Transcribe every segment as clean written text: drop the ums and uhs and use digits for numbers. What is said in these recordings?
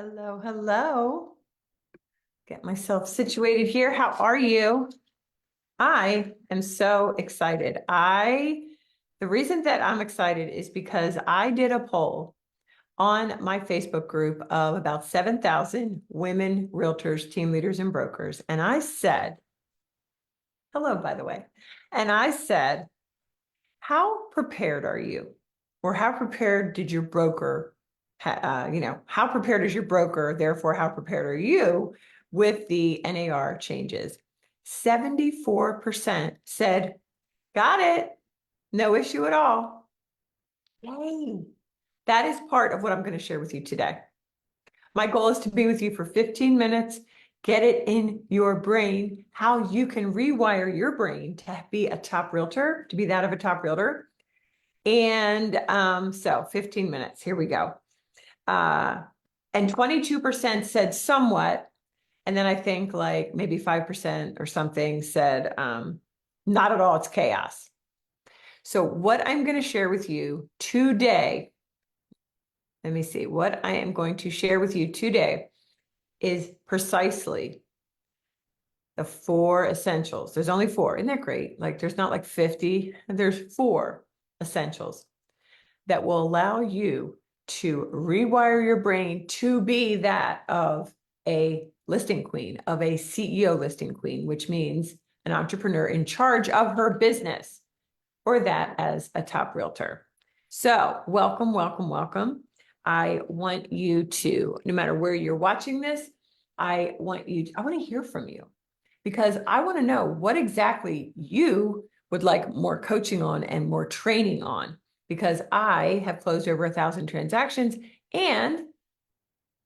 Hello, hello. Get myself situated here. How are you? I am so excited. The reason that I'm excited is because I did a poll on my Facebook group of about 7,000 women realtors, team leaders, and brokers. And I said, hello, by the way. And I said, how prepared are you? Or how prepared did your broker how prepared is your broker? Therefore, how prepared are you with the NAR changes? 74% said, got it, no issue at all. Yay. That is part of what I'm going to share with you today. My goal is to be with you for 15 minutes, get it in your brain, how you can rewire your brain to be a top realtor, to be that of a top realtor. And so 15 minutes, here we go. And 22% said somewhat. And then I think like maybe 5% or something said, not at all, it's chaos. So what I'm going to share with you today, let me see, what I am going to share with you today is precisely the 4 essentials. There's only 4. Isn't that great? Like there's not like 50, there's 4 essentials that will allow you to rewire your brain to be that of a listing queen, of a CEO listing queen, which means an entrepreneur in charge of her business, or that as a top realtor. So welcome, welcome, welcome. I want you to, no matter where you're watching this, I want to hear from you because I want to know what exactly you would like more coaching on and more training on, because I have closed over 1,000 transactions and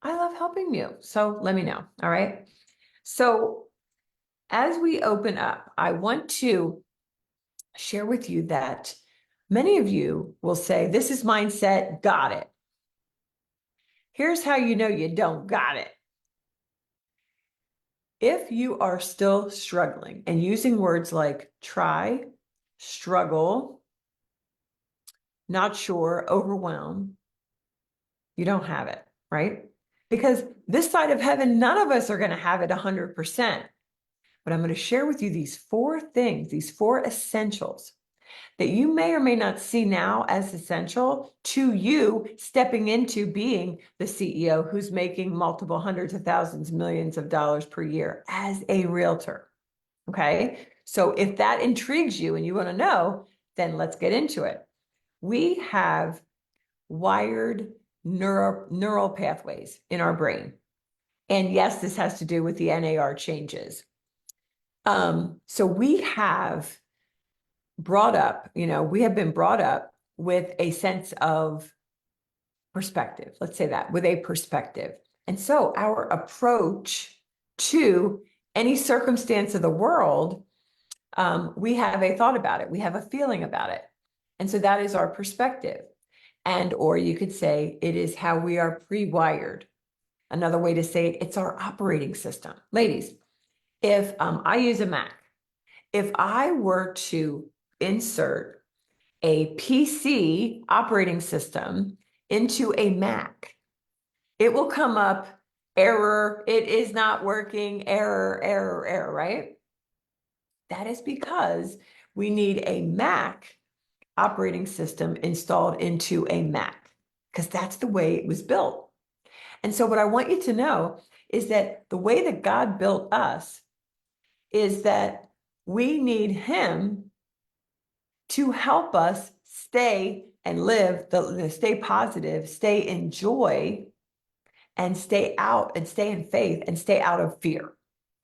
I love helping you. So let me know. All right. So as we open up, I want to share with you that many of you will say, this is mindset, got it. Here's how you know you don't got it. If you are still struggling and using words like try, struggle, not sure, overwhelmed, you don't have it, right? Because this side of heaven, none of us are going to have it 100%. But I'm going to share with you these 4 things, these 4 essentials that you may or may not see now as essential to you stepping into being the CEO who's making multiple hundreds of thousands, millions of dollars per year as a realtor. Okay. So if that intrigues you and you want to know, then let's get into it. We have wired neural pathways in our brain. And yes, this has to do with the NAR changes. So we have brought up, we have been brought up with a sense of perspective. Let's say that, with a perspective. And so our approach to any circumstance of the world, we have a thought about it. We have a feeling about it. And so that is our perspective. And, or you could say it is how we are pre-wired. Another way to say it, it's our operating system. Ladies, if I use a Mac, if I were to insert a PC operating system into a Mac, it will come up, error, it is not working, error, error, error, right? That is because we need a Mac operating system installed into a Mac, because that's the way it was built. And so what I want you to know is that the way that God built us is that we need Him to help us stay and live, stay positive, stay in joy, and stay out and stay in faith and stay out of fear.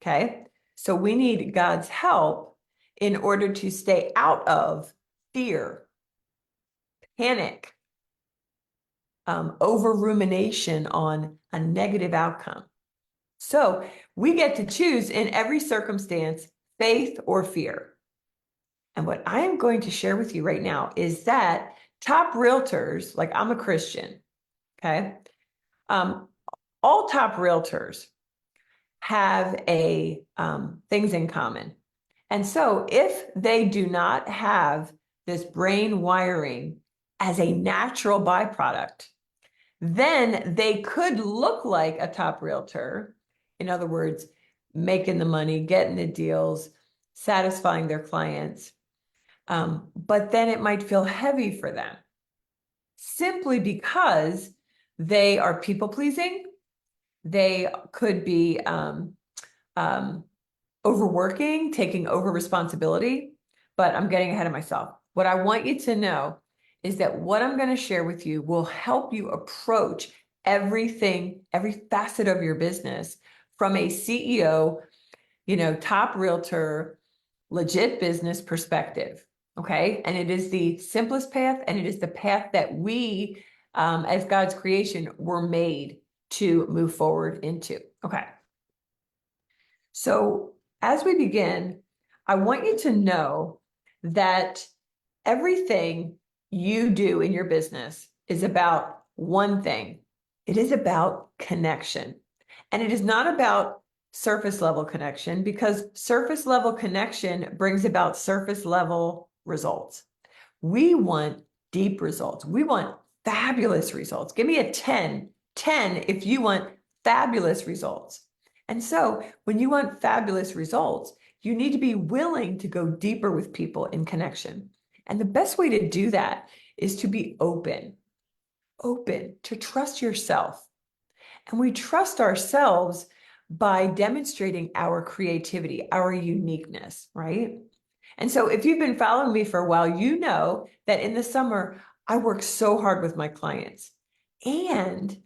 Okay. So we need God's help in order to stay out of fear, panic, over rumination on a negative outcome. So we get to choose in every circumstance, faith or fear. And what I am going to share with you right now is that top realtors, like I'm a Christian, okay? All top realtors have things in common. And so if they do not have this brain wiring as a natural byproduct, then they could look like a top realtor. In other words, making the money, getting the deals, satisfying their clients. But then it might feel heavy for them simply because they are people pleasing. They could be overworking, taking over responsibility, but I'm getting ahead of myself. What I want you to know is that what I'm going to share with you will help you approach everything, every facet of your business from a CEO, top realtor, legit business perspective. Okay. And it is the simplest path, and it is the path that we, as God's creation, were made to move forward into. Okay. So as we begin, I want you to know that everything you do in your business is about one thing. It is about connection. And it is not about surface level connection, because surface level connection brings about surface level results. We want deep results. We want fabulous results. Give me a 10 if you want fabulous results. And so when you want fabulous results, you need to be willing to go deeper with people in connection. And the best way to do that is to be open to trust yourself. And we trust ourselves by demonstrating our creativity, our uniqueness, right? And so if you've been following me for a while, you know that in the summer, I work so hard with my clients. And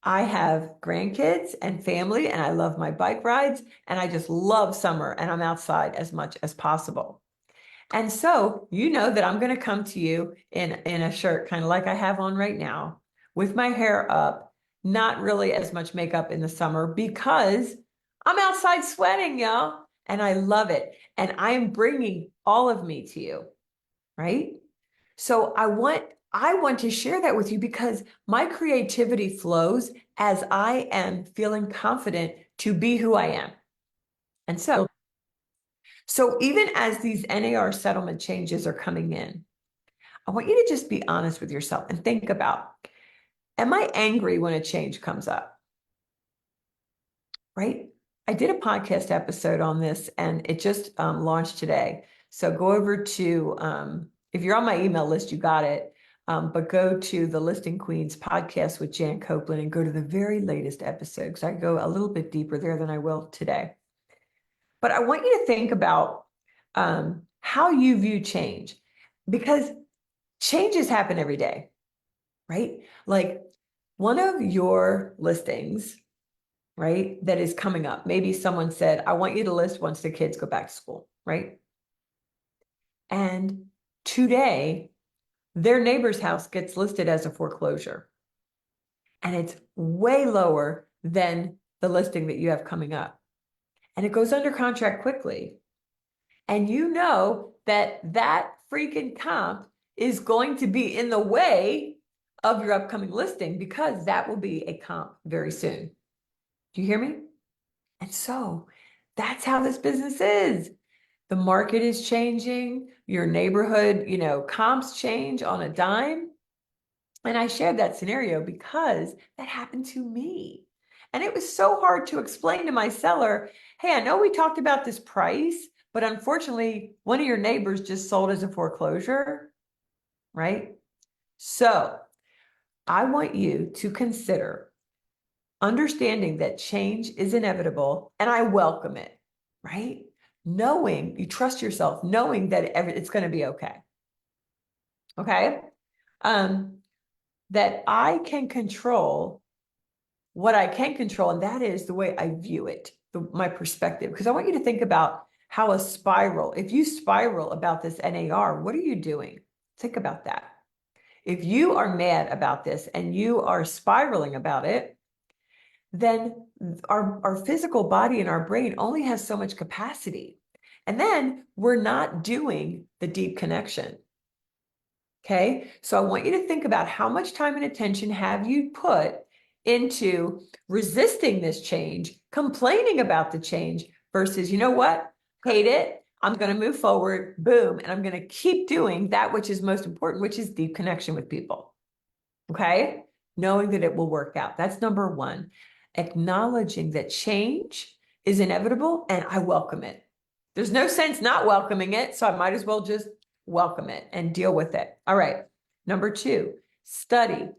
I have grandkids and family, and I love my bike rides, and I just love summer, and I'm outside as much as possible. And so you know that I'm going to come to you in a shirt, kind of like I have on right now, with my hair up, not really as much makeup in the summer, because I'm outside sweating, y'all, and I love it. And I am bringing all of me to you, right? So I want to share that with you, because my creativity flows as I am feeling confident to be who I am. And so even as these NAR settlement changes are coming in, I want you to just be honest with yourself and think about, am I angry when a change comes up? Right? I did a podcast episode on this, and it just launched today. So go over to, if you're on my email list, you got it. But go to the Listing Queens podcast with Jan Copeland and go to the very latest episode, because I go a little bit deeper there than I will today. But I want you to think about how you view change, because changes happen every day, right? Like one of your listings, right, that is coming up. Maybe someone said, I want you to list once the kids go back to school, right? And today, their neighbor's house gets listed as a foreclosure. And it's way lower than the listing that you have coming up. And it goes under contract quickly. And you know that that freaking comp is going to be in the way of your upcoming listing, because that will be a comp very soon. Do you hear me? And so that's how this business is. The market is changing. Your neighborhood, comps change on a dime. And I shared that scenario because that happened to me. And it was so hard to explain to my seller, hey, I know we talked about this price, but unfortunately, one of your neighbors just sold as a foreclosure, right? So I want you to consider understanding that change is inevitable, and I welcome it, right? Knowing you trust yourself, knowing that it's going to be okay. Okay. That I can control what I can control, and that is the way I view it, my perspective. Because I want you to think about how a spiral, if you spiral about this NAR, what are you doing? Think about that. If you are mad about this and you are spiraling about it, then our physical body and our brain only has so much capacity. And then we're not doing the deep connection. Okay, so I want you to think about how much time and attention have you put into resisting this change, complaining about the change, versus, you know what, hate it, I'm going to move forward, boom, and I'm going to keep doing that which is most important, which is deep connection with people. Okay, knowing that it will work out. That's number one. Acknowledging that change is inevitable and I welcome it. There's no sense not welcoming it, so I might as well just welcome it and deal with it. All right. Number two, study.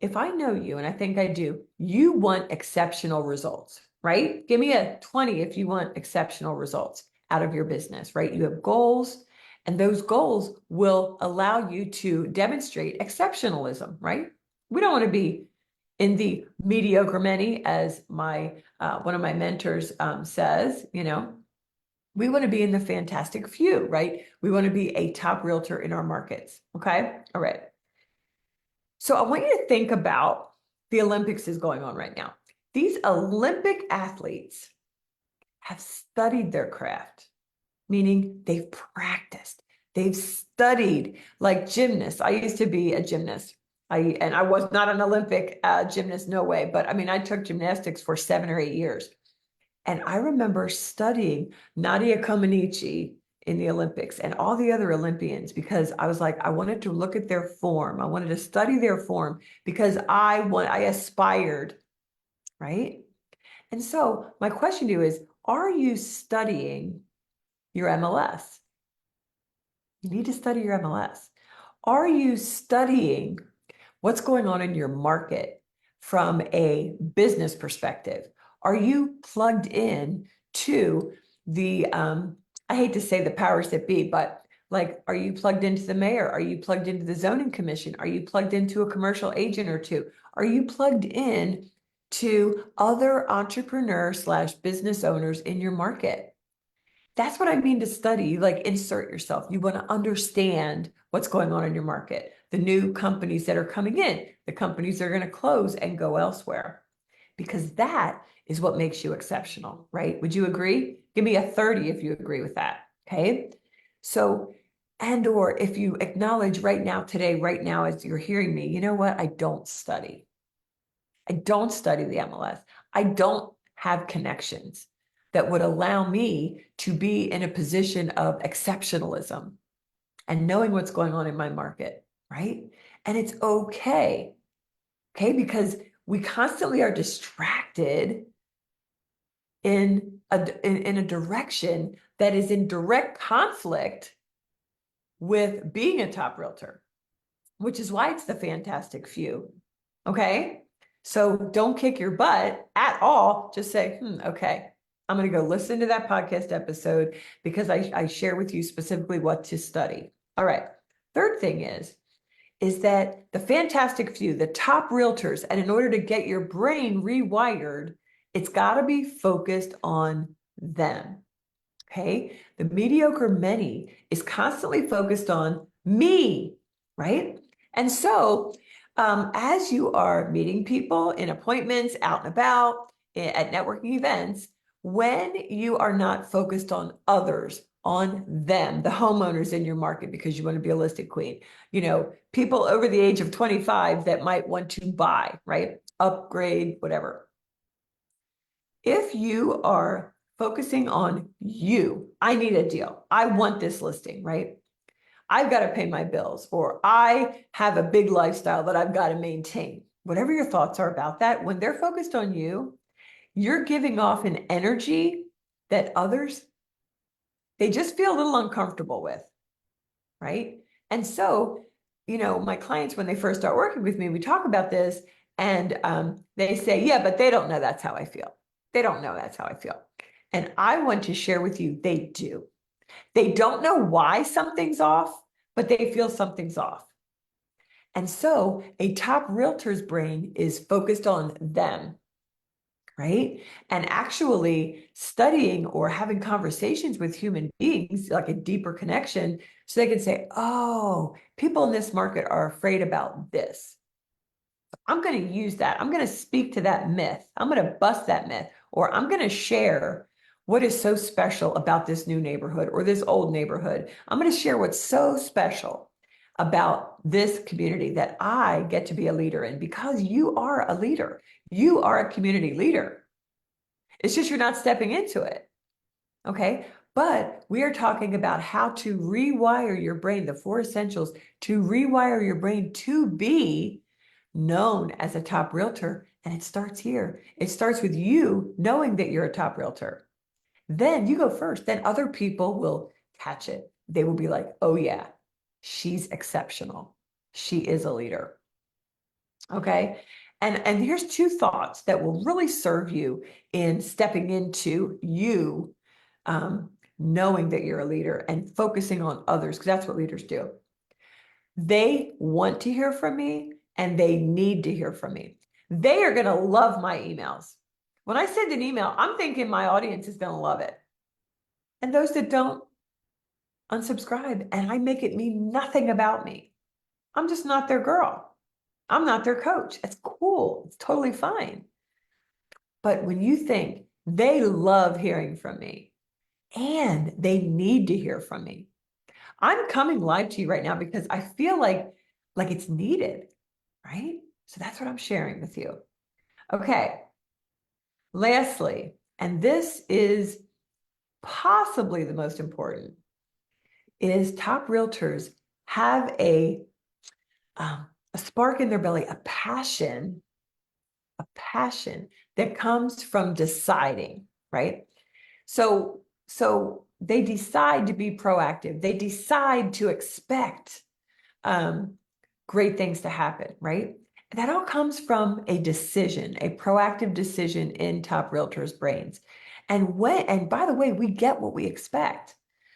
If I know you, and I think I do, you want exceptional results, right? Give me a 20 if you want exceptional results out of your business, right? You have goals, and those goals will allow you to demonstrate exceptionalism, right? We don't want to be in the mediocre many, as my one of my mentors says, we want to be in the fantastic few, right? We want to be a top realtor in our markets. Okay. All right. So I want you to think about the Olympics is going on right now. These Olympic athletes have studied their craft, meaning they've practiced, they've studied like gymnasts. I used to be a gymnast. I was not an Olympic gymnast, no way. But I mean, I took gymnastics for 7 or 8 years. And I remember studying Nadia Comaneci in the Olympics and all the other Olympians because I was like, I wanted to look at their form. I wanted to study their form because I aspired, right? And so my question to you is, are you studying your MLS? You need to study your MLS. Are you studying what's going on in your market from a business perspective? Are you plugged in to the, I hate to say the powers that be, but like, are you plugged into the mayor? Are you plugged into the zoning commission? Are you plugged into a commercial agent or two? Are you plugged in to other entrepreneur / business owners in your market? That's what I mean to study. Like, insert yourself. You want to understand what's going on in your market, the new companies that are coming in, the companies that are going to close and go elsewhere, because that is what makes you exceptional, right? Would you agree? Give me a 30 if you agree with that. Okay. So, or if you acknowledge right now, today, right now, as you're hearing me, you know what? I don't study. I don't study the MLS. I don't have connections that would allow me to be in a position of exceptionalism and knowing what's going on in my market, right? And it's okay, because we constantly are distracted in a direction that is in direct conflict with being a top realtor, which is why it's the fantastic few, okay? So don't kick your butt at all. Just say, okay, I'm going to go listen to that podcast episode because I share with you specifically what to study. All right. Third thing is that the fantastic few, the top realtors, and in order to get your brain rewired, it's got to be focused on them. Okay. The mediocre many is constantly focused on me, right? And so as you are meeting people in appointments, out and about, at networking events, when you are not focused on others, on them, the homeowners in your market, because you want to be a listed queen, people over the age of 25 that might want to buy, right? Upgrade, whatever. If you are focusing on you, I need a deal. I want this listing, right? I've got to pay my bills, or I have a big lifestyle that I've got to maintain. Whatever your thoughts are about that, when they're focused on you, you're giving off an energy that others, they just feel a little uncomfortable with, right? And so, my clients, when they first start working with me, we talk about this and they say, yeah, but they don't know that's how I feel. They don't know that's how I feel. And I want to share with you, they do. They don't know why something's off, but they feel something's off. And so a top realtor's brain is focused on them, right? And actually studying or having conversations with human beings, like a deeper connection, so they can say, oh, people in this market are afraid about this. I'm going to use that. I'm going to speak to that myth. I'm going to bust that myth, or I'm going to share what is so special about this new neighborhood or this old neighborhood. I'm going to share what's so special about this community that I get to be a leader in, because you are a leader. You are a community leader. It's just you're not stepping into it. Okay. But we are talking about how to rewire your brain, the 4 essentials to rewire your brain to be known as a top realtor. And it starts here. It starts with you knowing that you're a top realtor. Then you go first. Then other people will catch it. They will be like, oh yeah, she's exceptional. She is a leader. Okay. And here's 2 thoughts that will really serve you in stepping into you knowing that you're a leader and focusing on others, because that's what leaders do. They want to hear from me and they need to hear from me. They are going to love my emails. When I send an email, I'm thinking my audience is going to love it. And those that don't, unsubscribe, and I make it mean nothing about me. I'm just not their girl. I'm not their coach. It's cool. It's totally fine. But when you think they love hearing from me and they need to hear from me, I'm coming live to you right now because I feel like it's needed, right? So that's what I'm sharing with you. Okay. Lastly, and this is possibly the most important, is top realtors have a spark in their belly, a passion that comes from deciding, right? So they decide to be proactive. They decide to expect great things to happen, right? That all comes from a decision, a proactive decision in top realtors' brains. And by the way, we get what we expect.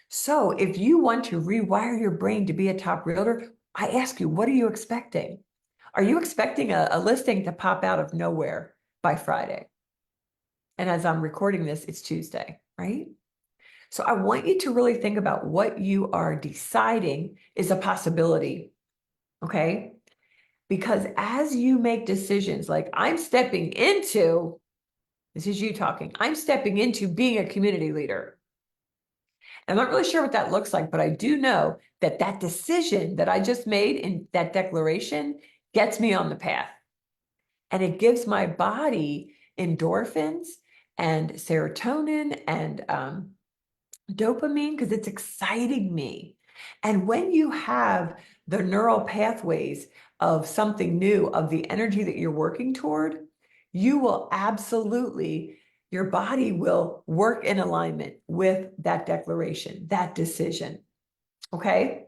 So if you want to rewire your brain to be a top realtor, I ask you, what are you expecting? Are you expecting a listing to pop out of nowhere by Friday? And as I'm recording this, it's Tuesday, right? So I want you to really think about what you are deciding is a possibility, okay? Because as you make decisions, like I'm stepping into, this is you talking, I'm stepping into being a community leader. I'm not really sure what that looks like, but I do know that that decision that I just made in that declaration gets me on the path. And it gives my body endorphins and serotonin and dopamine because it's exciting me. And when you have the neural pathways of something new, of the energy that you're working toward, you will absolutely, your body will work in alignment with that declaration, that decision. Okay.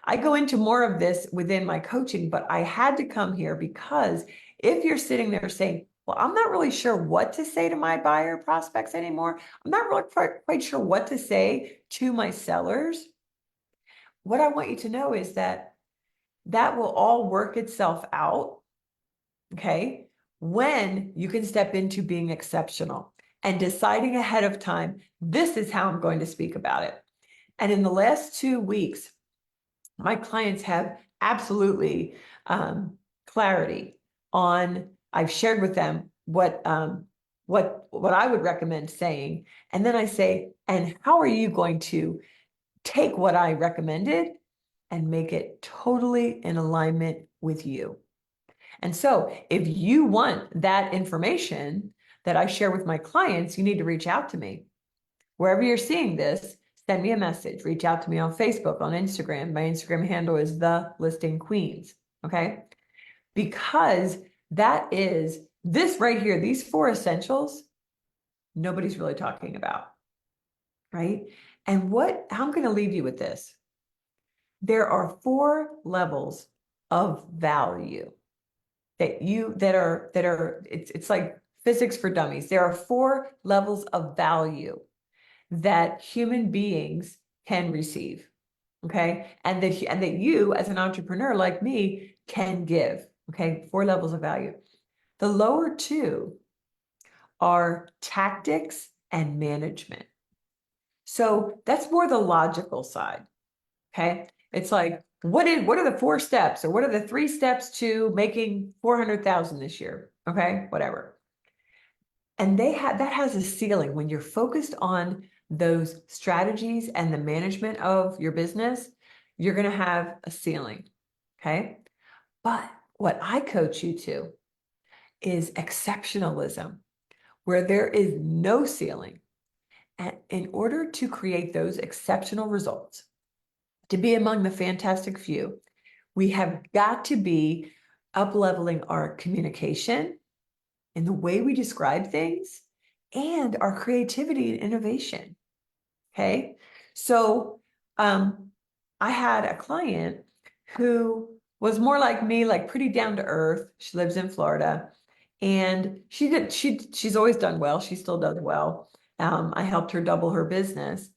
I go into more of this within my coaching, but I had to come here because if you're sitting there saying, well, I'm not really sure what to say to my buyer prospects anymore, I'm not really quite sure what to say to my sellers, what I want you to know is that that will all work itself out, okay, when you can step into being exceptional and deciding ahead of time, this is how I'm going to speak about it. And in the last 2 weeks, my clients have absolutely clarity on, I've shared with them what I would recommend saying. And then I say, and how are you going to take what I recommended and make it totally in alignment with you? And so if you want that information that I share with my clients, you need to reach out to me. Wherever you're seeing this, send me a message, reach out to me on Facebook, on Instagram. My Instagram handle is The Listing Queens, okay? Because that is this right here, these 4 essentials, nobody's really talking about, right? And I'm going to leave you with this. There are 4 levels of value that are it's like physics for dummies. There are 4 levels of value that human beings can receive, okay? And that you as an entrepreneur like me can give, okay? 4 levels of value. The lower 2 are tactics and management. So that's more the logical side, okay? It's like, what are the 4 steps, or what are the 3 steps to making 400,000 this year? Okay, whatever. And that has a ceiling. When you're focused on those strategies and the management of your business, you're going to have a ceiling. Okay. But what I coach you to is exceptionalism, where there is no ceiling. And in order to create those exceptional results, to be among the fantastic few, we have got to be up-leveling our communication and the way we describe things and our creativity and innovation. Okay. So I had a client who was more like me, like pretty down to earth. She lives in Florida, and she's always done well. She still does well. I helped her double her business,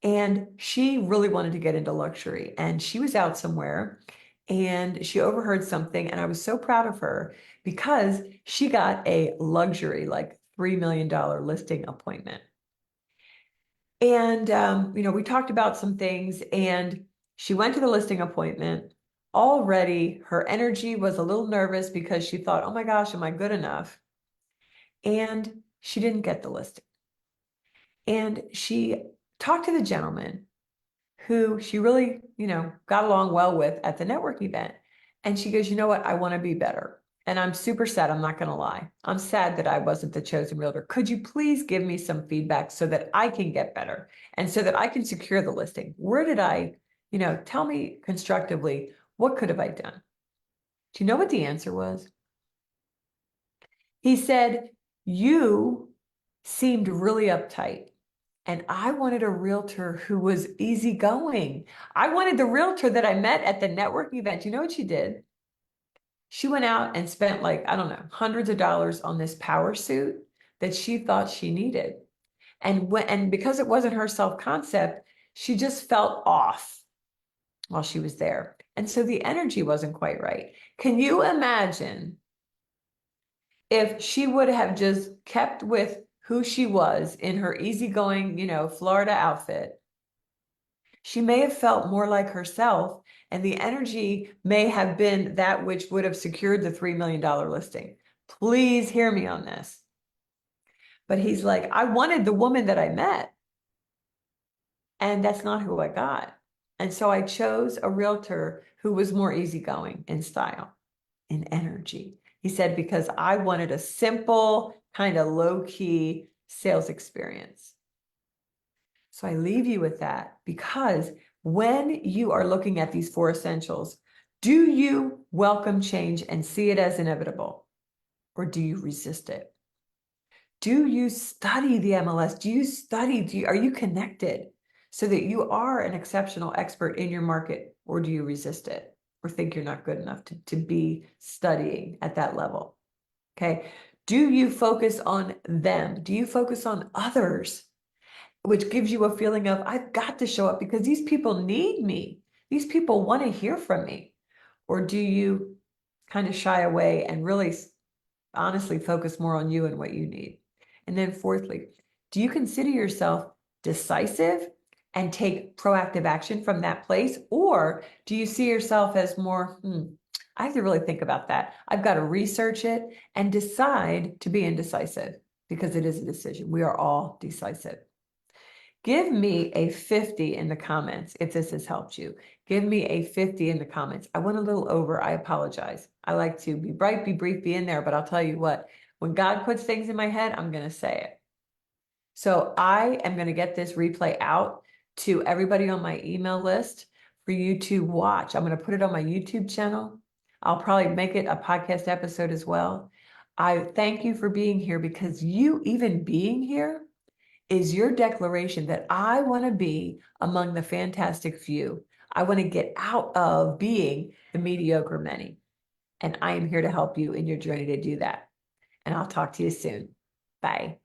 and she really wanted to get into luxury. And she was out somewhere and she overheard something, and I was so proud of her because she got a luxury, like $3 million listing appointment. And, we talked about some things, and she went to the listing appointment. Already, her energy was a little nervous because she thought, oh my gosh, am I good enough? And she didn't get the listing. And she talked to the gentleman who she really, got along well with at the network event. And she goes, you know what? I want to be better. And I'm super sad. I'm not going to lie. I'm sad that I wasn't the chosen realtor. Could you please give me some feedback so that I can get better and so that I can secure the listing? Where did I, tell me constructively, what could have I done? Do you know what the answer was? He said, you seemed really uptight. And I wanted a realtor who was easygoing. I wanted the realtor that I met at the networking event. You know what she did? She went out and spent, like, I don't know, hundreds of dollars on this power suit that she thought she needed. And because it wasn't her self-concept, she just felt off while she was there. And so the energy wasn't quite right. Can you imagine if she would have just kept with who she was in her easygoing, Florida outfit? She may have felt more like herself, and the energy may have been that which would have secured the $3 million listing. Please hear me on this. But he's like, I wanted the woman that I met, and that's not who I got. And so I chose a realtor who was more easygoing in style, in energy. He said, because I wanted a simple, kind of low-key sales experience. So I leave you with that, because when you are looking at these 4 essentials, do you welcome change and see it as inevitable, or do you resist it? Do you study the MLS? Are you connected so that you are an exceptional expert in your market, or do you resist it or think you're not good enough to be studying at that level? Okay. Do you focus on them? Do you focus on others, which gives you a feeling of, I've got to show up because these people need me. These people want to hear from me. Or do you kind of shy away and really honestly focus more on you and what you need? And then fourthly, do you consider yourself decisive and take proactive action from that place? Or do you see yourself as more, I have to really think about that. I've got to research it and decide to be indecisive, because it is a decision. We are all decisive. Give me a 50 in the comments if this has helped you. Give me a 50 in the comments. I went a little over. I apologize. I like to be bright, be brief, be in there. But I'll tell you what, when God puts things in my head, I'm going to say it. So I am going to get this replay out to everybody on my email list for you to watch. I'm going to put it on my YouTube channel. I'll probably make it a podcast episode as well. I thank you for being here, because you even being here is your declaration that I want to be among the fantastic few. I want to get out of being the mediocre many. And I am here to help you in your journey to do that. And I'll talk to you soon. Bye.